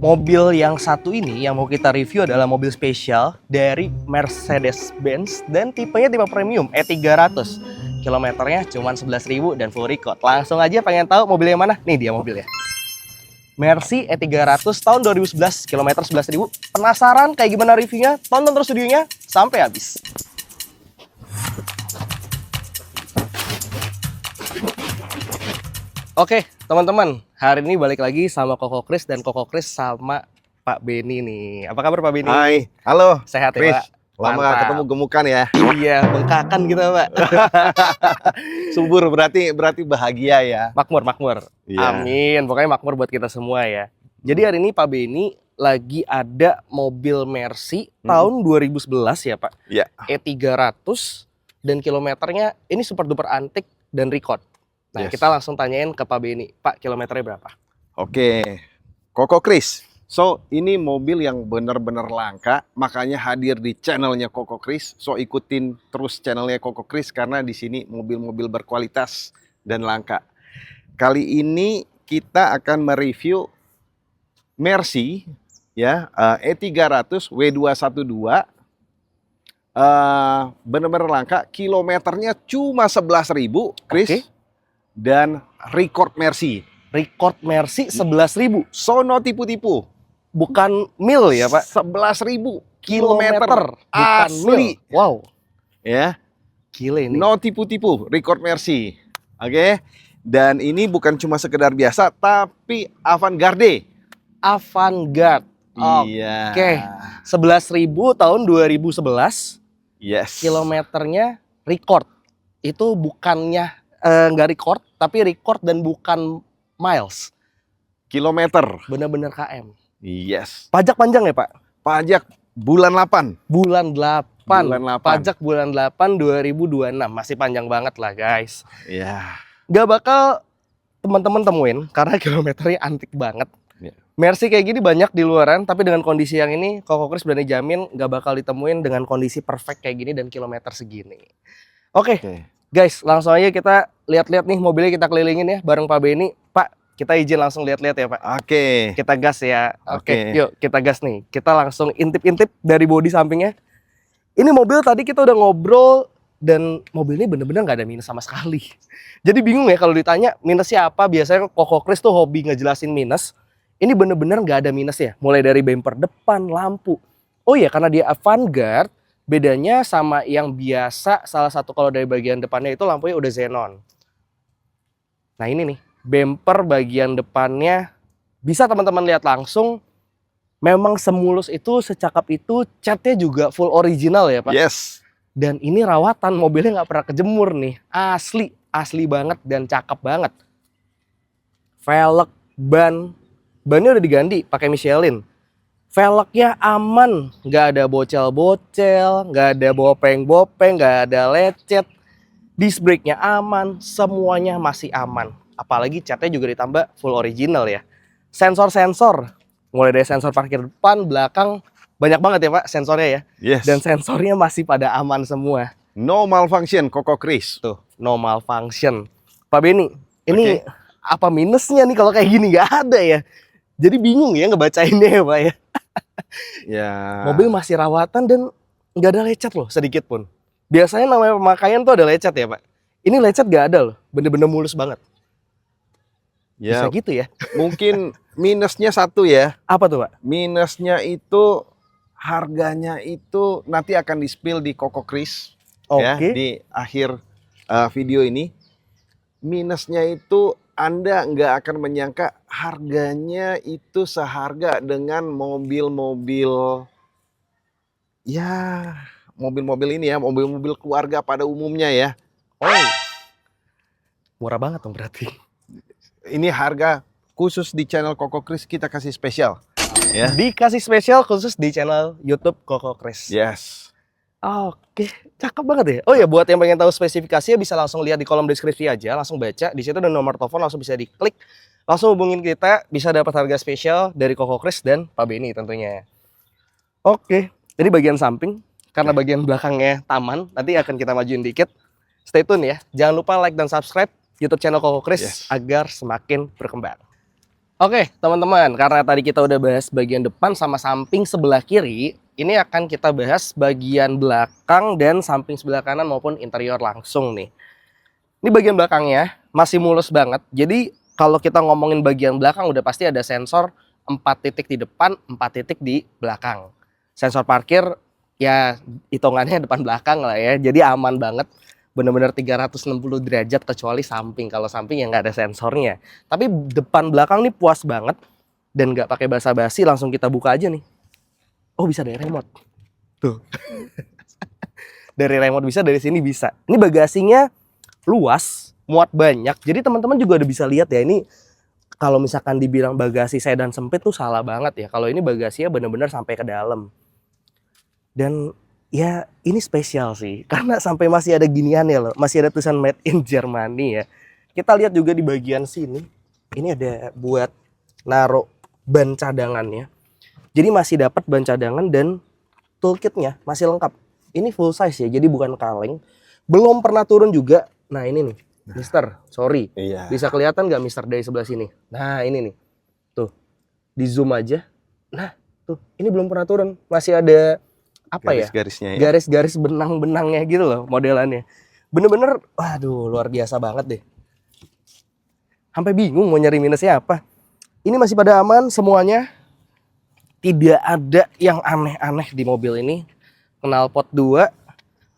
Mobil yang satu ini yang mau kita review adalah mobil spesial dari Mercedes-Benz dan tipenya tipe premium E300. Kilometernya cuma 11.000 dan full record. Langsung aja pengen tahu mobilnya mana? Nih dia mobilnya. Mercy E300 tahun 2011, kilometer 11.000. Penasaran kayak gimana reviewnya? Tonton terus videonya sampai habis. Oke, teman-teman, hari ini balik lagi sama Koko Kris dan Koko Kris sama Pak Benny nih. Apa kabar Pak Benny? Hai, halo. Sehat Kris. ya Pak? Lama gak ketemu gemukan ya. Iya, bengkakan gitu Pak. Subur berarti bahagia ya. Makmur. Iya. Amin. Pokoknya makmur buat kita semua ya. Jadi hari ini Pak Benny lagi ada mobil Mercy tahun 2011 ya Pak. Iya. E300 dan kilometernya ini super duper antik dan record. Nah, Yes. kita langsung tanyain ke Pak Benny, Pak, kilometernya berapa? Oke. Koko Kris. So, ini mobil yang benar-benar langka, makanya hadir di channelnya Koko Kris. So, ikutin terus channelnya Koko Kris karena di sini mobil-mobil berkualitas dan langka. Kali ini kita akan mereview Mercy ya, E300 W212. Benar-benar langka, kilometernya cuma 11.000, Kris. Oke. Dan record Mercy. Record Mercy 11.000, Sono tipu-tipu. bukan mil ya Pak? 11.000 kilometer Bukan asli. mil. Wow, Ya, gile ini. no tipu-tipu, record Mercy. Oke. Dan ini bukan cuma sekedar biasa, tapi avant-garde. Avant-garde. Iya. Oke. 11.000 tahun 2011, Yes. kilometernya record. Itu bukannya nggak record, tapi record dan bukan miles. Kilometer. Bener-bener KM. Yes. Pajak panjang ya Pak? Pajak bulan 8. Bulan 8. Bulan 8. Pajak bulan 8 2026. Masih panjang banget lah guys. Iya. Gak bakal teman-teman temuin karena kilometernya antik banget. Ya. Mercy kayak gini banyak di luaran, tapi dengan kondisi yang ini Koko Kris berani jamin gak bakal ditemuin dengan kondisi perfect kayak gini dan kilometer segini. Oke. Oke. Guys, langsung aja kita lihat-lihat nih mobilnya, kita kelilingin ya bareng Pak Benny. Pak, kita izin langsung lihat-lihat ya Pak. Oke. Kita gas ya. Oke, Oke. yuk kita gas nih. Kita langsung intip-intip dari bodi sampingnya. Ini mobil tadi kita udah ngobrol dan mobil ini bener-bener nggak ada minus sama sekali. Jadi bingung ya kalau ditanya minusnya apa. Biasanya Koko Kris tuh hobi ngejelasin minus. Ini bener-bener nggak ada minus ya. Mulai dari bumper depan, lampu. Oh iya, karena dia avant-garde, bedanya sama yang biasa, salah satu kalau dari bagian depannya itu lampunya udah xenon. Nah ini nih, bumper bagian depannya bisa teman-teman lihat langsung. Memang semulus itu, secakap itu, catnya juga full original ya Pak. Yes. Dan ini rawatan, mobilnya nggak pernah kejemur nih. Asli banget dan cakep banget. Velg, bannya udah diganti pakai Michelin. Velgnya aman, nggak ada bocel-bocel, nggak ada bopeng-bopeng, nggak ada lecet. Disc brake-nya aman, semuanya masih aman. Apalagi catnya juga ditambah full original ya. Sensor-sensor, mulai dari sensor parkir depan, belakang, banyak banget ya Pak sensornya ya. Yes. Dan sensornya masih pada aman semua. No malfunction, Koko Kris. Tuh, no malfunction. Pak Benny, ini Oke. apa minusnya nih kalau kayak gini? Nggak ada ya. Jadi bingung ya ngebacainnya ya Pak ya. Ya. Mobil masih rawatan dan nggak ada lecet loh sedikit pun. Biasanya namanya pemakaian tuh ada lecet ya Pak. Ini lecet nggak ada loh, bener-bener mulus banget. Bisa Ya, gitu ya? mungkin minusnya satu ya. Apa tuh Pak? Minusnya itu harganya itu nanti akan di-spill di Koko Kris ya Oke. di akhir video ini. Minusnya itu Anda nggak akan menyangka harganya itu seharga dengan mobil-mobil ya mobil-mobil ini ya, mobil-mobil keluarga pada umumnya ya. Oh, murah banget dong berarti. Ini harga khusus di channel Koko Kris kita kasih spesial ya. Dikasih spesial khusus di channel YouTube Koko Kris. Yes. Oke, cakep banget ya. Oh ya, buat yang pengen tahu spesifikasinya bisa langsung lihat di kolom deskripsi aja, langsung baca. Di situ ada nomor telepon, langsung bisa diklik, langsung hubungin kita, bisa dapat harga spesial dari Koko Kris dan Pak Benny tentunya. Oke, jadi bagian samping, karena bagian belakangnya taman, nanti akan kita majuin dikit. Stay tune ya. Jangan lupa like dan subscribe YouTube channel Koko Kris Yes. agar semakin berkembang. Oke, teman-teman, karena tadi kita udah bahas bagian depan sama samping sebelah kiri, ini akan kita bahas bagian belakang dan samping sebelah kanan maupun interior langsung nih. Ini bagian belakangnya masih mulus banget. Jadi kalau kita ngomongin bagian belakang udah pasti ada sensor 4 titik di depan, 4 titik di belakang. Sensor parkir ya hitungannya depan belakang lah ya. Jadi aman banget. Bener-bener 360 derajat kecuali samping. Kalau samping ya nggak ada sensornya. Tapi depan belakang nih puas banget. Dan nggak pakai basa-basi, langsung kita buka aja nih. Oh, bisa dari remote. Tuh. Dari remote bisa, dari sini bisa. Ini bagasinya luas, muat banyak. Jadi teman-teman juga udah bisa lihat ya, ini kalau misalkan dibilang bagasi sedan sempit tuh salah banget ya. Kalau ini bagasinya bener-bener sampai ke dalam. Dan ya ini spesial sih, karena sampai masih ada ginian ya loh, masih ada tulisan Made in Germany ya. Kita lihat juga di bagian sini, ini ada buat naruh ban cadangannya. Jadi masih dapat ban cadangan dan toolkitnya masih lengkap. Ini full size ya, jadi bukan kaleng. Belum pernah turun juga. Nah ini nih, Mister, sorry. Iya. Bisa kelihatan nggak Mister dari sebelah sini? Nah ini nih, tuh, di zoom aja. Nah tuh, ini belum pernah turun, masih ada apa ya? Garis-garisnya ya. Garis-garis benang-benangnya gitu loh modelannya. Bener-bener, waduh luar biasa banget deh. Sampai bingung mau nyari minusnya apa. Ini masih pada aman semuanya. Tidak ada yang aneh-aneh di mobil ini. Knalpot 2.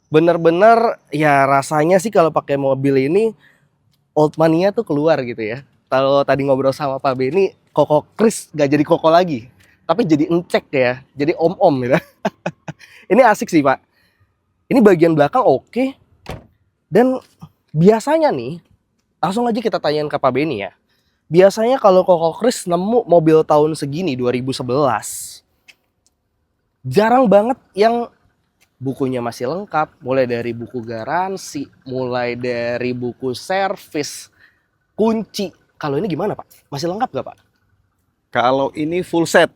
Bener-bener ya rasanya sih kalau pakai mobil ini old mania tuh keluar gitu ya. Kalau tadi ngobrol sama Pak Benny, Koko Kris gak jadi Koko lagi. Tapi jadi encek ya. Jadi om-om gitu. Ini asik sih Pak. Ini bagian belakang oke. Dan biasanya nih, langsung aja kita tanyain ke Pak Benny ya. Biasanya kalau Koko Kris nemu mobil tahun segini 2011, jarang banget yang bukunya masih lengkap. Mulai dari buku garansi, mulai dari buku servis, kunci. Kalau ini gimana Pak? Masih lengkap gak Pak? Kalau ini full set.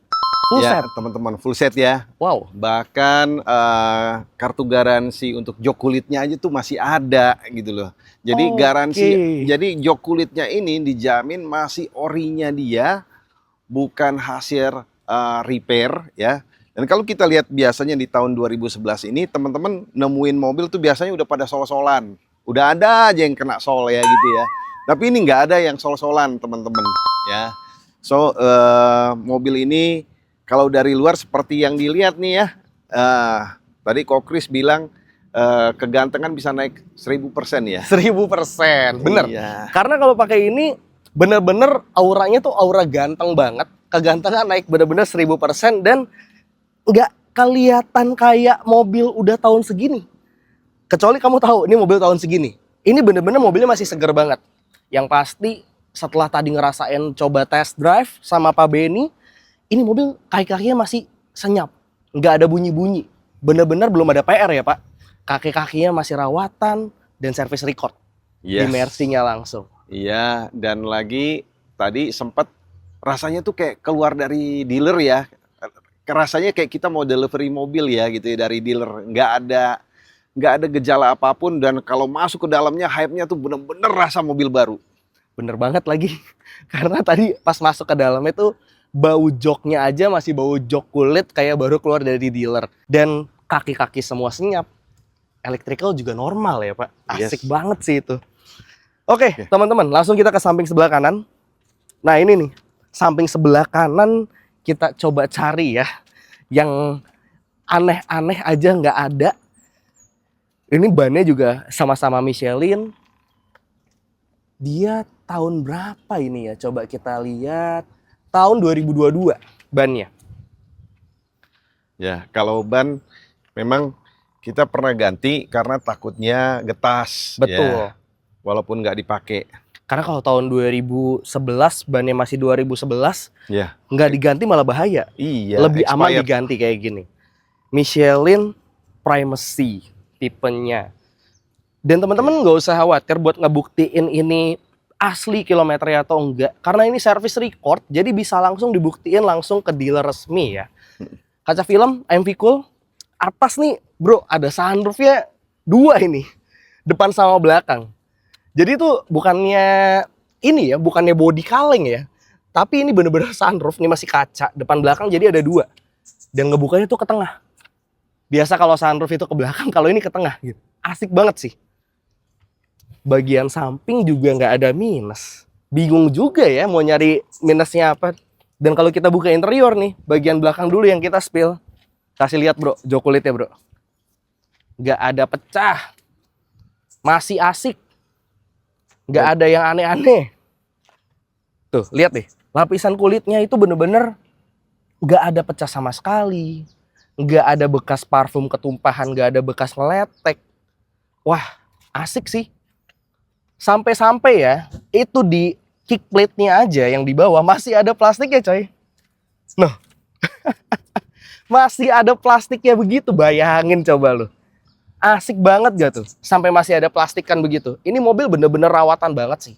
Full ya, set? teman-teman, full set ya. Wow. Bahkan kartu garansi untuk jok kulitnya aja tuh masih ada gitu loh. Jadi garansi, jadi jok kulitnya ini dijamin masih orinya dia, bukan hasil repair ya. Dan kalau kita lihat biasanya di tahun 2011 ini teman-teman nemuin mobil tuh biasanya udah pada sol-solan. Udah ada aja yang kena sol ya gitu ya. Tapi ini nggak ada yang sol-solan teman-teman ya. So mobil ini kalau dari luar seperti yang dilihat nih ya, tadi Kok Kris bilang kegantengan bisa naik 1000% ya. 1000%, bener. Iya. Karena kalau pakai ini bener-bener auranya tuh aura ganteng banget. Kegantengan naik bener-bener 1000% dan nggak kelihatan kayak mobil udah tahun segini. Kecuali kamu tahu ini mobil tahun segini. Ini bener-bener mobilnya masih seger banget. Yang pasti setelah tadi ngerasain coba test drive sama Pak Benny, ini mobil kaki-kakinya masih senyap, nggak ada bunyi-bunyi. Bener-bener belum ada PR ya Pak. Kaki-kakinya masih rawatan dan service record. Di Mercy-nya langsung. Iya, dan lagi tadi sempat rasanya tuh kayak keluar dari dealer ya. Rasanya kayak kita mau delivery mobil ya gitu ya dari dealer. Nggak ada gejala apapun dan kalau masuk ke dalamnya hype-nya tuh bener-bener rasa mobil baru. Bener banget lagi. Karena tadi pas masuk ke dalamnya tuh bau joknya aja masih bau jok kulit kayak baru keluar dari dealer. Dan kaki-kaki semua senyap. Electrical juga normal ya Pak. Asik banget sih itu. Oke, teman-teman, langsung kita ke samping sebelah kanan. Nah ini nih, samping sebelah kanan kita coba cari ya. Yang aneh-aneh aja nggak ada. Ini bannya juga sama-sama Michelin. Dia tahun berapa ini ya? Coba kita lihat. Tahun 2022 bannya. Ya, kalau ban memang kita pernah ganti karena takutnya getas. Betul. Ya, walaupun nggak dipakai. Karena kalau tahun 2011 bannya masih 2011, ya nggak diganti malah bahaya. Iya. Lebih expired. aman diganti kayak gini. Michelin Primacy tipenya. Dan teman-teman nggak usah khawatir buat ngebuktiin ini asli kilometernya atau enggak. Karena ini service record, jadi bisa langsung dibuktiin langsung ke dealer resmi ya. Kaca film AMV Cool. Atas nih bro, ada sunroofnya 2 ini. Depan sama belakang. Jadi itu bukannya ini ya, bukannya body kaleng ya. Tapi ini bener-bener sunroof, ini masih kaca, depan belakang jadi ada dua. Dan ngebukanya tuh ke tengah. Biasa kalau sunroof itu ke belakang, kalau ini ke tengah gitu. Asik banget sih. Bagian samping juga nggak ada minus. Bingung juga ya mau nyari minusnya apa. Dan kalau kita buka interior nih, bagian belakang dulu yang kita spill. Kasih lihat bro, jok kulitnya bro. Nggak ada pecah. Masih asik. Nggak ada yang aneh-aneh. Tuh, lihat deh. Lapisan kulitnya itu bener-bener nggak ada pecah sama sekali. Nggak ada bekas parfum ketumpahan, nggak ada bekas ngeletek. Wah, asik sih. Sampai-sampai ya, itu di kick plate-nya aja yang di bawah masih ada plastiknya coy. Noh. Masih ada plastiknya begitu, bayangin coba lu. Asik banget gak tuh? Sampai masih ada plastikan begitu. Ini mobil bener-bener rawatan banget sih.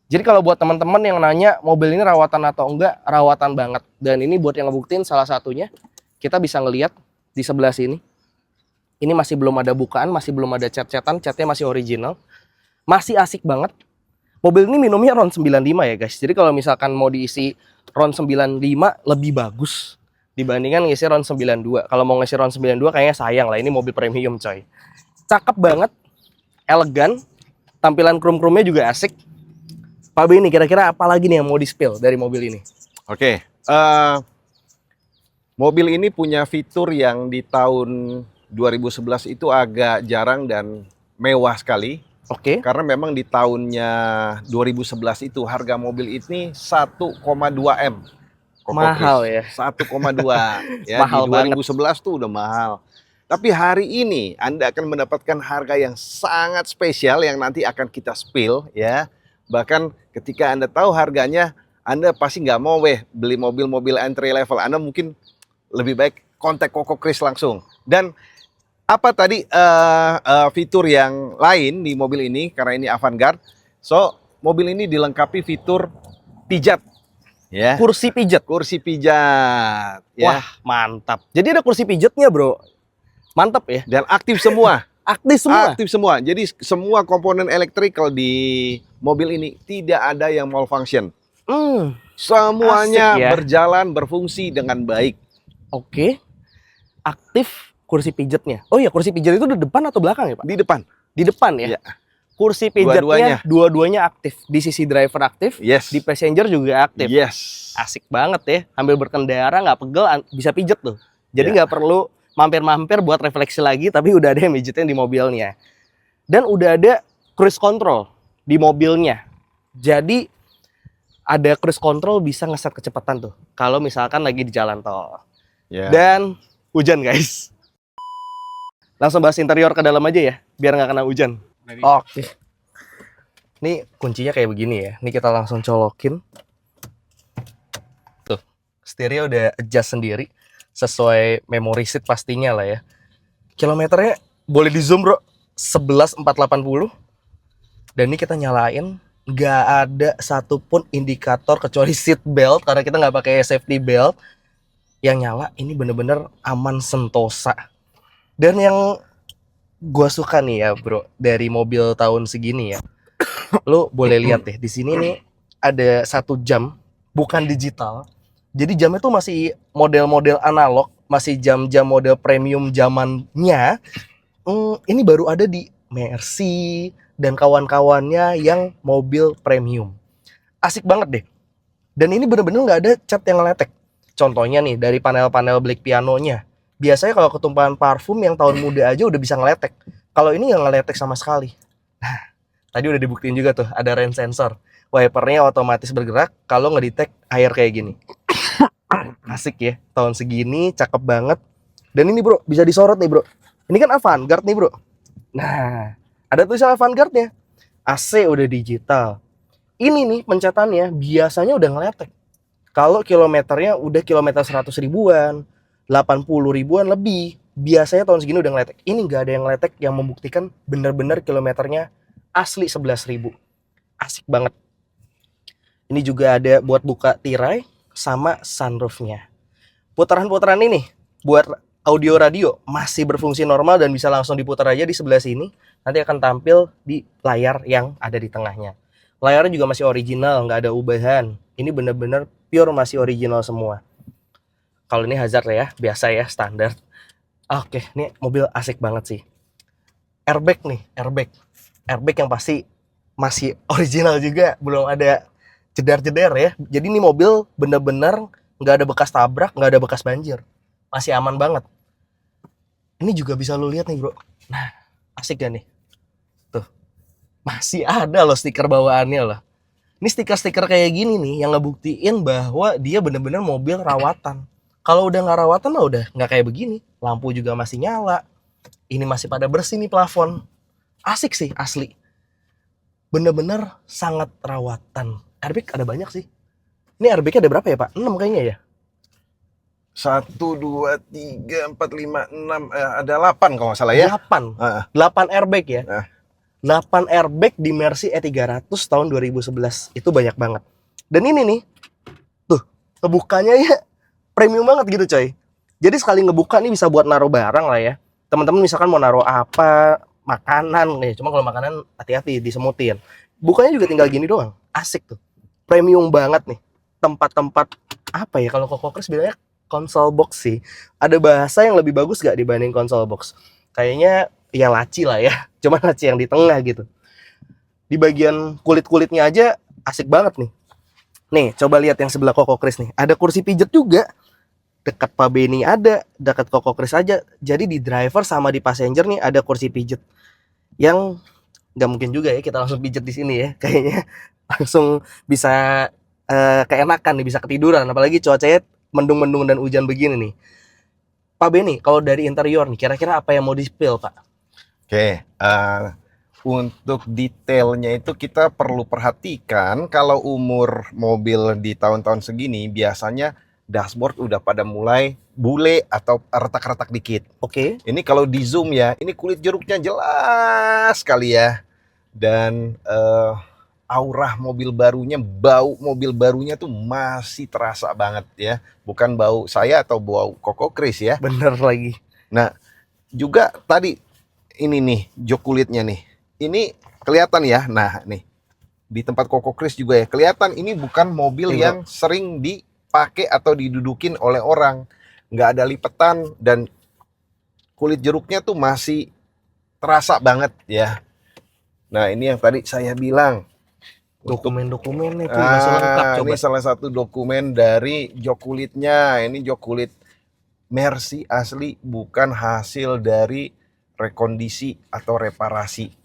Jadi kalau buat teman-teman yang nanya mobil ini rawatan atau enggak, rawatan banget. Dan ini buat yang ngebuktiin salah satunya, kita bisa ngelihat di sebelah sini. Ini masih belum ada bukaan, masih belum ada cat-catan, catnya masih original. Masih asik banget. Mobil ini minumnya RON 95 ya guys. Jadi kalau misalkan mau diisi RON 95 lebih bagus dibandingkan ngisi RON 92. Kalau mau ngisi RON 92 kayaknya sayang lah, ini mobil premium coy. Cakep banget, elegan, tampilan krum-krumnya juga asik. Pak Beni, kira-kira apa lagi nih yang mau di-spill dari mobil ini? Oke, mobil ini punya fitur yang di tahun 2011 itu agak jarang dan mewah sekali. Oke. Karena memang di tahunnya 2011 itu harga mobil ini 1,2 M. Mahal ya. 1,2 ya. Mahal di 2011 tuh udah mahal. Tapi hari ini Anda akan mendapatkan harga yang sangat spesial yang nanti akan kita spill ya. Bahkan ketika Anda tahu harganya, Anda pasti nggak mau beli mobil-mobil entry level. Anda mungkin lebih baik kontak Koko Kris langsung. Dan apa tadi fitur yang lain di mobil ini, karena ini Avantgarde. So, mobil ini dilengkapi fitur pijat. Ya. Kursi pijat. Kursi pijat. Ya. Wah, mantap. Jadi ada kursi pijatnya bro. Mantap ya. Dan aktif semua. Aktif semua. Aktif semua. Jadi semua komponen elektrikal di mobil ini tidak ada yang malfunction. Semuanya asik ya. berjalan, berfungsi dengan baik. Oke. Aktif kursi pijatnya. Oh iya, kursi pijat itu di depan atau belakang ya Pak? Di depan. Di depan ya? Ya. Kursi pijatnya dua-duanya aktif. Di sisi driver aktif, Yes. di passenger juga aktif. Yes. Asik banget ya. Sambil berkendara nggak pegel, bisa pijet tuh. Jadi nggak perlu mampir-mampir buat refleksi lagi, tapi udah ada yang mijetin di mobilnya. Dan udah ada cruise control di mobilnya. Jadi ada cruise control, bisa ngeset kecepatan tuh. Kalau misalkan lagi di jalan tol. Ya. Dan hujan guys. Langsung bahas interior ke dalam aja ya, biar nggak kena hujan. Oke. Ini kuncinya kayak begini ya. Ini kita langsung colokin. Tuh, stereo udah adjust sendiri. Sesuai memory seat pastinya lah ya. Kilometernya boleh di zoom bro, 11.480. Dan ini kita nyalain, nggak ada satupun indikator kecuali seat belt, karena kita nggak pakai safety belt. Yang nyala ini bener-bener aman sentosa. Dan yang gue suka nih ya bro, dari mobil tahun segini ya, lo boleh lihat deh di sini nih ada 1 jam, bukan digital. Jadi jamnya tuh masih model-model analog, masih jam-jam model premium zamannya. Ini baru ada di Mercy dan kawan-kawannya yang mobil premium. Asik banget deh. Dan ini bener-bener nggak ada cat yang ngeletek. Contohnya nih dari panel-panel black pianonya. Biasanya kalau ketumpahan parfum yang tahun muda aja udah bisa ngeletek. Kalau ini nggak ngeletek sama sekali. Nah, tadi udah dibuktiin juga tuh ada rain sensor. Wipernya otomatis bergerak kalau ngedetect air kayak gini. Asik ya, tahun segini cakep banget. Dan ini bro, bisa disorot nih bro. Ini kan Avantgarde nih bro. Nah, ada tulisan Avantgarde-nya. AC udah digital. Ini nih pencetannya biasanya udah ngeletek. Kalau kilometernya udah kilometer 100 ribuan, 80 ribuan lebih, biasanya tahun segini udah ngeletek. Ini nggak ada yang ngeletek, yang membuktikan bener-bener kilometernya asli 11.000. Asik banget. Ini juga ada buat buka tirai sama sunroofnya. Putaran-putaran ini buat audio radio masih berfungsi normal dan bisa langsung diputar aja di sebelah sini. Nanti akan tampil di layar yang ada di tengahnya. Layarnya juga masih original, nggak ada ubahan. Ini bener-bener pure masih original semua. Kalau ini hazard ya, biasa ya, standar. Oke, ini mobil asik banget sih. Airbag nih, airbag yang pasti masih original juga, belum ada jedar-jedar ya. Jadi ini mobil bener-bener nggak ada bekas tabrak, nggak ada bekas banjir, masih aman banget. Ini juga bisa lu lihat nih bro. Nah, asik gak nih? Tuh, masih ada loh stiker bawaannya loh. Ini stiker-stiker kayak gini nih yang ngebuktiin bahwa dia bener-bener mobil rawatan. Kalau udah nggak rawatan mah udah nggak kayak begini. Lampu juga masih nyala. Ini masih pada bersih nih plafon. Asik sih asli. Bener-bener sangat rawatan. Airbag ada banyak sih. Ini airbagnya ada berapa ya Pak? 6 kayaknya ya? 1, 2, 3, 4, 5, 6, ada 8 kalau nggak salah ya. 8. Heeh. 8 airbag ya. Nah. 8 airbag di Mercy E300 tahun 2011. Itu banyak banget. Dan ini nih, tuh, ngebukanya ya premium banget gitu coy. Jadi sekali ngebuka nih bisa buat naruh barang lah ya. Teman-teman misalkan mau naruh apa, makanan nih. Cuma kalau makanan hati-hati disemutin. Bukanya juga tinggal gini doang. Asik tuh. Premium banget nih. Tempat-tempat apa ya kalau Koko Kris bilangnya console box sih. Ada bahasa yang lebih bagus gak dibanding console box? Kayaknya ya laci lah ya. Cuma laci yang di tengah gitu. Di bagian kulit-kulitnya aja asik banget nih. Nih, coba lihat yang sebelah Koko Kris nih. Ada kursi pijet juga. Dekat Pak Benny ada, dekat Koko Kris aja. Jadi di driver sama di passenger nih ada kursi pijet. Yang nggak mungkin juga ya kita langsung pijet di sini ya. Kayaknya langsung bisa keenakan nih, bisa ketiduran. Apalagi cuacanya mendung-mendung dan hujan begini nih. Pak Benny, kalau dari interior nih, kira-kira apa yang mau di-spill, Pak? Oke, untuk detailnya itu kita perlu perhatikan kalau umur mobil di tahun-tahun segini biasanya dashboard udah pada mulai bule atau retak-retak dikit. Oke. Ini kalau di zoom ya, ini kulit jeruknya jelas sekali ya. Dan aura mobil barunya, bau mobil barunya tuh masih terasa banget ya. Bukan bau saya atau bau Koko Kris ya. Bener lagi. Nah, juga tadi ini nih jok kulitnya nih. Ini kelihatan ya. Nah, nih. Di tempat Koko Kris juga ya. Kelihatan ini bukan mobil yang sering dipakai atau didudukin oleh orang. Nggak ada lipetan dan kulit jeruknya tuh masih terasa banget ya. Nah, ini yang tadi saya bilang. Dokumen-dokumennya tuh masih lengkap. Coba. Ini salah satu dokumen dari jok kulitnya. Ini jok kulit Mercy asli, bukan hasil dari rekondisi atau reparasi.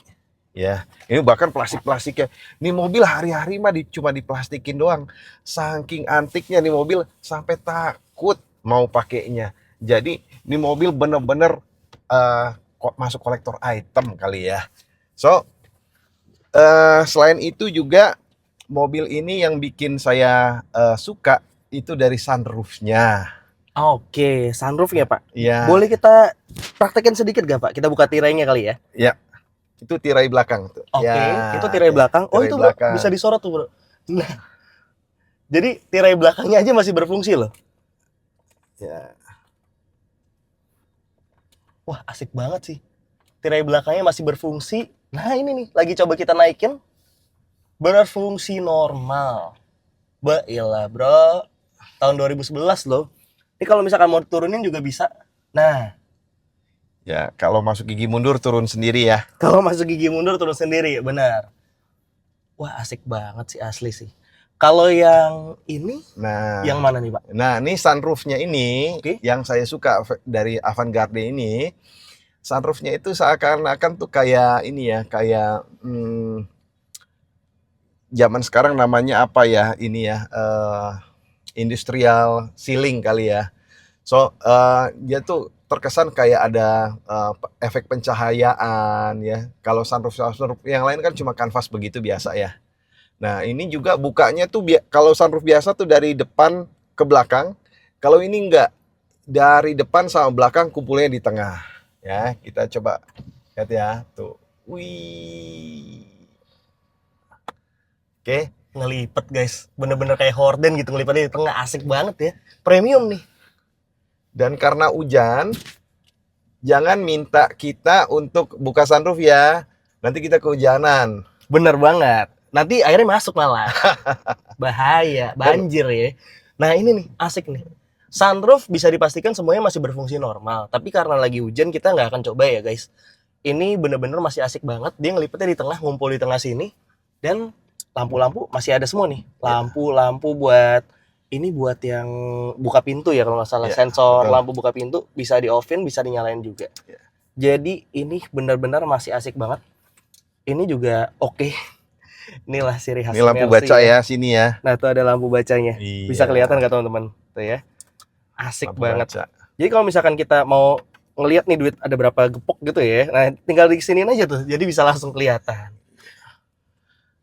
Ya, ini bahkan plastik-plastiknya. Ini mobil hari-hari mah cuma diplastikin doang. Saking antiknya nih mobil sampai takut mau pakainya. Jadi ini mobil bener-bener masuk kolektor item kali ya. So, selain itu juga mobil ini yang bikin saya suka itu dari sunroofnya. Oke, sunroof ya Pak? Ya. Boleh kita praktekin sedikit gak Pak? Kita buka tirainya kali ya? Ya, itu tirai belakang tuh. Oke, Ya, itu tirai belakang. Oh tirai itu belakang. Bro, bisa disorot tuh bro. Nah, jadi tirai belakangnya aja masih berfungsi loh. Ya. Wah asik banget sih. Tirai belakangnya masih berfungsi. Nah ini nih, lagi coba kita naikin. Berfungsi normal. Baiklah bro. Tahun 2011 loh. Ini kalau misalkan mau turunin juga bisa. Nah. Ya, kalau masuk gigi mundur turun sendiri ya. Kalau masuk gigi mundur turun sendiri, benar. Wah asik banget sih asli sih. Kalau yang ini, yang mana nih Pak? Nah ini sunroofnya ini, yang saya suka dari Avantgarde ini. Sunroofnya itu seakan-akan tuh kayak ini ya, kayak zaman sekarang namanya apa ya, ini ya, industrial ceiling kali ya. So dia tuh terkesan kayak ada efek pencahayaan ya. Kalau sunroof yang lain kan cuma kanvas begitu biasa ya. Nah ini juga bukanya tuh kalau sunroof biasa tuh dari depan ke belakang. Kalau ini enggak, dari depan sama belakang kumpulnya di tengah. Ya kita coba lihat ya tuh. Wih. Oke. Ngelipet guys, bener-bener kayak horden gitu, ngelipetnya di tengah, asik banget ya, premium nih. Dan karena hujan, jangan minta kita untuk buka sunroof ya, nanti kita kehujanan. Bener banget. Nanti airnya masuk malah. Bahaya, banjir ya. Nah ini nih, asik nih. Sunroof bisa dipastikan semuanya masih berfungsi normal. Tapi karena lagi hujan kita nggak akan coba ya guys. Ini bener-bener masih asik banget. Dia ngelipetnya di tengah, ngumpul di tengah sini. Dan lampu-lampu masih ada semua nih. Lampu-lampu buat yang buka pintu ya kalau nggak salah. Sensor betul. lampu buka pintu bisa di off-in, bisa dinyalain juga. Jadi ini benar-benar masih asik banget. Ini juga oke. Inilah ciri khas Ini lampu Mercy baca ya sini ya. Nah tuh ada lampu bacanya. Iya. Bisa kelihatan nggak teman-teman? Tuh ya. Asik Lampu banget. baca. Jadi kalau misalkan kita mau ngelihat nih duit ada berapa gepok gitu ya. Nah, tinggal di sini aja tuh. Jadi bisa langsung kelihatan.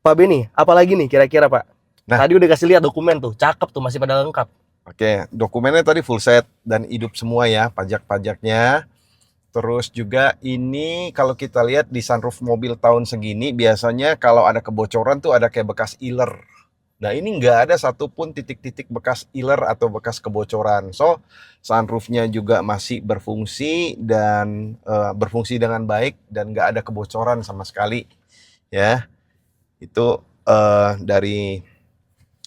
Pak Benny, apalagi nih kira-kira, Pak? Nah. Tadi udah kasih lihat dokumen tuh. Cakep tuh, masih pada lengkap. Oke, dokumennya tadi full set dan hidup semua ya, pajak-pajaknya. Terus juga ini kalau kita lihat di sunroof mobil tahun segini biasanya kalau ada kebocoran tuh ada kayak bekas iler. Nah ini nggak ada satupun titik-titik bekas iler atau bekas kebocoran. So sunroofnya juga masih berfungsi dan berfungsi dengan baik dan nggak ada kebocoran sama sekali. Ya itu dari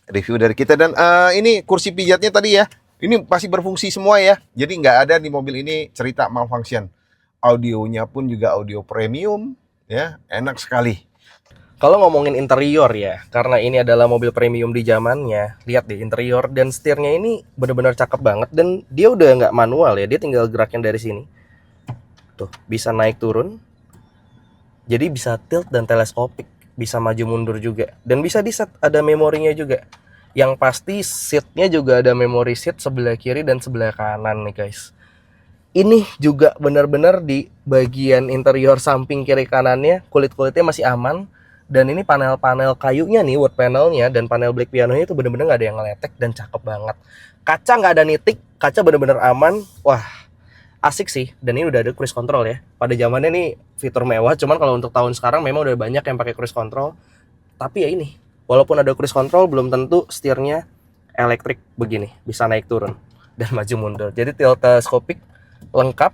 review dari kita dan ini kursi pijatnya tadi ya. Ini masih berfungsi semua ya. Jadi nggak ada di mobil ini cerita malfunction. Audionya pun juga audio premium ya, enak sekali. Kalau ngomongin interior ya, karena ini adalah mobil premium di zamannya, lihat deh interior dan setirnya ini benar-benar cakep banget dan dia udah nggak manual ya, dia tinggal gerakin dari sini. Tuh, bisa naik turun. Jadi bisa tilt dan teleskopik, bisa maju mundur juga dan bisa di set ada memorinya juga. Yang pasti seatnya juga ada memory seat sebelah kiri dan sebelah kanan nih guys. Ini juga benar-benar di bagian interior samping kiri kanannya kulit-kulitnya masih aman. Dan ini panel-panel kayunya nih, wood panelnya dan panel black pianonya itu bener-bener nggak ada yang ngeletek dan cakep banget. Kaca nggak ada nitik, kaca bener-bener aman. Wah, asik sih. Dan ini udah ada cruise control ya. Pada zamannya nih fitur mewah, cuman kalau untuk tahun sekarang memang udah banyak yang pakai cruise control. Tapi ya ini, walaupun ada cruise control belum tentu setirnya elektrik begini, bisa naik turun dan maju mundur. Jadi tilt teleskopik lengkap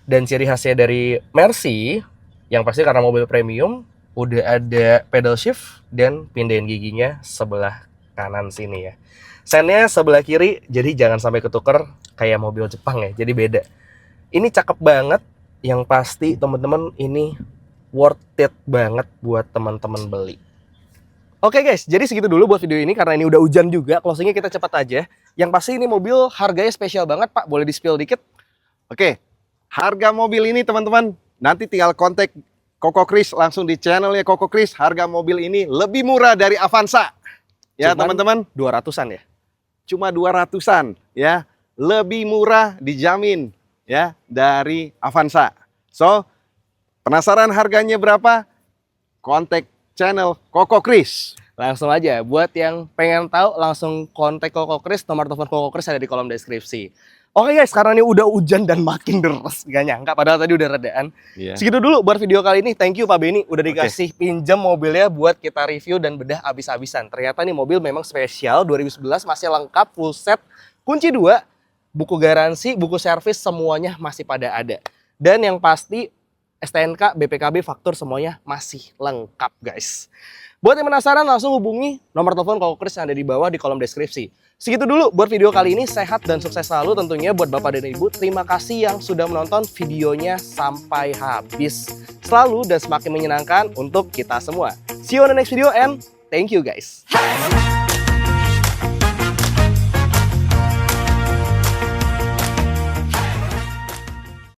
dan ciri khasnya dari Mercy yang pasti karena mobil premium udah ada pedal shift dan pindahin giginya sebelah kanan sini ya. Sennya sebelah kiri, jadi jangan sampai ketuker kayak mobil Jepang ya. Jadi beda. Ini cakep banget. Yang pasti teman-teman ini worth it banget buat teman-teman beli. Oke guys, jadi segitu dulu buat video ini karena ini udah hujan juga. Closingnya kita cepat aja. Yang pasti ini mobil harganya spesial banget Pak. Boleh di-spill dikit? Oke, harga mobil ini teman-teman nanti tinggal kontak Koko Kris langsung di channelnya Koko Kris. Harga mobil ini lebih murah dari Avanza. Ya teman-teman. 200-an ya? Cuma 200-an ya. Lebih murah dijamin ya dari Avanza. So, penasaran harganya berapa? Kontak channel Koko Kris. Langsung aja, buat yang pengen tahu langsung kontak Koko Kris, nomor telepon Koko Kris ada di kolom deskripsi. Oke guys, karena ini udah hujan dan makin deras, gak nyangka padahal tadi udah redaan. Segitu dulu buat video kali ini. Thank you Pak Benny udah dikasih pinjam mobilnya buat kita review dan bedah abis-abisan. Ternyata nih mobil memang spesial, 2011 masih lengkap, full set, kunci 2, buku garansi, buku servis semuanya masih pada ada. Dan yang pasti STNK, BPKB, faktur semuanya masih lengkap guys. Buat yang penasaran langsung hubungi nomor telepon Koko Kris yang ada di bawah di kolom deskripsi. Segitu dulu buat video kali ini, sehat dan sukses selalu tentunya buat Bapak dan Ibu. Terima kasih yang sudah menonton videonya sampai habis. Selalu dan semakin menyenangkan untuk kita semua. See you on the next video and thank you guys.